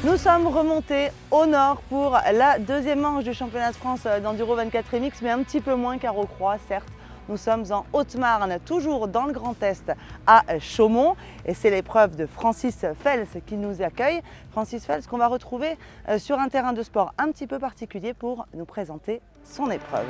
Nous sommes remontés au nord pour la deuxième manche du championnat de France d'Enduro 24 MX, mais un petit peu moins qu'à Rocroi, certes. Nous sommes en Haute-Marne, toujours dans le Grand Est, à Chaumont. Et c'est l'épreuve de Francis Fels qui nous accueille. Francis Fels qu'on va retrouver sur un terrain de sport un petit peu particulier pour nous présenter son épreuve.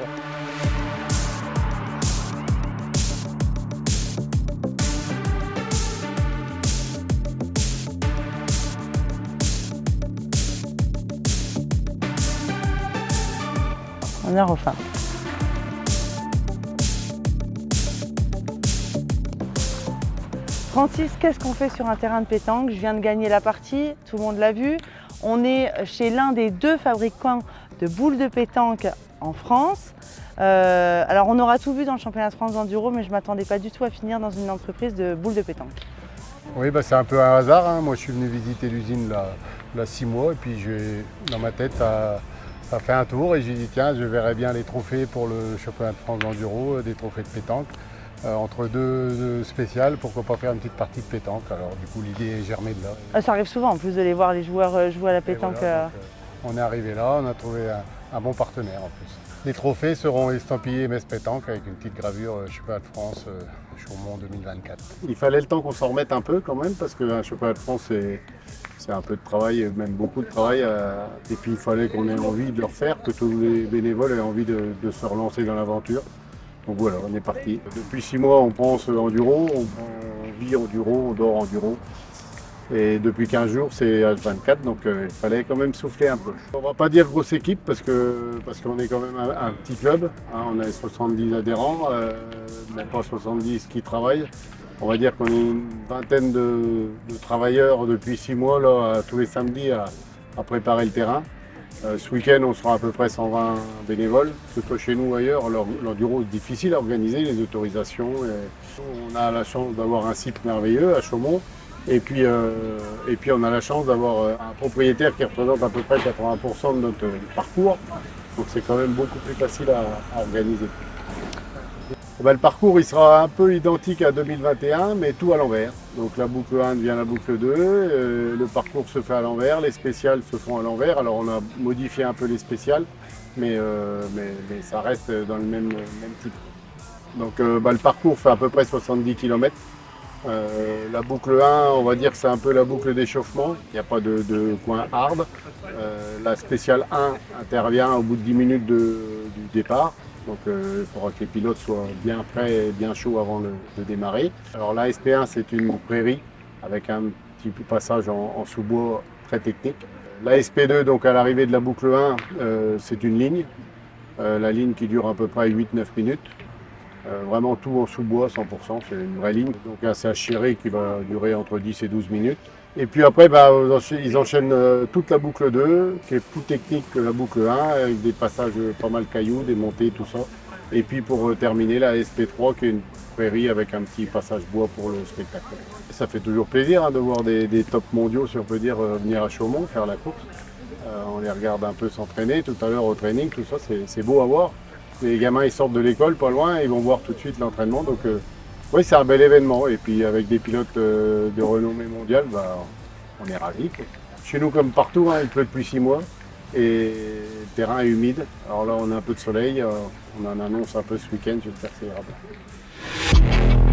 Honneur aux femmes. Francis, qu'est-ce qu'on fait sur un terrain de pétanque? Je viens de gagner la partie, tout le monde l'a vu. On est chez l'un des deux fabricants de boules de pétanque en France. Alors on aura tout vu dans le championnat de France d'enduro, mais je ne m'attendais pas du tout à finir dans une entreprise de boules de pétanque. Oui, c'est un peu un hasard, hein. Moi je suis venu visiter l'usine là 6 mois et puis dans ma tête ça fait un tour et j'ai dit tiens, je verrais bien les trophées pour le championnat de France d'enduro, des trophées de pétanque. Entre deux spéciales, pourquoi pas faire une petite partie de pétanque. Alors du coup l'idée est germée de là. Ça arrive souvent en plus de les voir les joueurs jouer à la pétanque. Voilà, on est arrivé là, on a trouvé un bon partenaire en plus. Les trophées seront estampillés MS Pétanque avec une petite gravure championnat de France Chaumont 2024. Il fallait le temps qu'on s'en remette un peu quand même parce qu'un championnat de France c'est un peu de travail, même beaucoup de travail. Et puis il fallait qu'on ait envie de le refaire, que tous les bénévoles aient envie de se relancer dans l'aventure. Donc voilà, on est parti. Depuis 6 mois, on pense enduro, on vit enduro, on dort enduro. Et depuis 15 jours, c'est H24, donc il fallait quand même souffler un peu. On va pas dire grosse équipe parce qu'on est quand même un petit club. Hein, on a 70 adhérents, même pas 70 qui travaillent. On va dire qu'on est une vingtaine de travailleurs depuis 6 mois, là, tous les samedis à préparer le terrain. Ce week-end, on sera à peu près 120 bénévoles, que ce soit chez nous ou ailleurs. L'enduro est difficile à organiser, les autorisations. On a la chance d'avoir un site merveilleux à Chaumont. Et puis on a la chance d'avoir un propriétaire qui représente à peu près 80% de notre parcours. Donc c'est quand même beaucoup plus facile à organiser. Le parcours il sera un peu identique à 2021, mais tout à l'envers. Donc la boucle 1 devient la boucle 2, le parcours se fait à l'envers, les spéciales se font à l'envers. Alors on a modifié un peu les spéciales, mais ça reste dans le même type. Donc le parcours fait à peu près 70 km. La boucle 1, on va dire que c'est un peu la boucle d'échauffement, il n'y a pas de coin hard. La spéciale 1 intervient au bout de 10 minutes du départ. Donc il faudra que les pilotes soient bien prêts et bien chauds avant de démarrer. Alors la SP1 c'est une prairie avec un petit passage en sous-bois très technique. La SP2 donc à l'arrivée de la boucle 1 c'est une ligne. La ligne qui dure à peu près 8-9 minutes. Vraiment tout en sous-bois 100%, c'est une vraie ligne. Donc un CH chéré qui va durer entre 10 et 12 minutes. Et puis après, ils enchaînent toute la boucle 2, qui est plus technique que la boucle 1, avec des passages pas mal cailloux, des montées, tout ça. Et puis pour terminer, la SP3, qui est une prairie avec un petit passage bois pour le spectacle. Ça fait toujours plaisir de voir des tops mondiaux, si on peut dire, venir à Chaumont, faire la course. On les regarde un peu s'entraîner tout à l'heure au training, tout ça, c'est beau à voir. Les gamins ils sortent de l'école pas loin, ils vont voir tout de suite l'entraînement. Donc oui, c'est un bel événement. Et puis avec des pilotes de renommée mondiale, on est ravis. Chez nous comme partout, il pleut depuis 6 mois et le terrain est humide. Alors là on a un peu de soleil, on en annonce un peu ce week-end, j'espère que ça ira bien.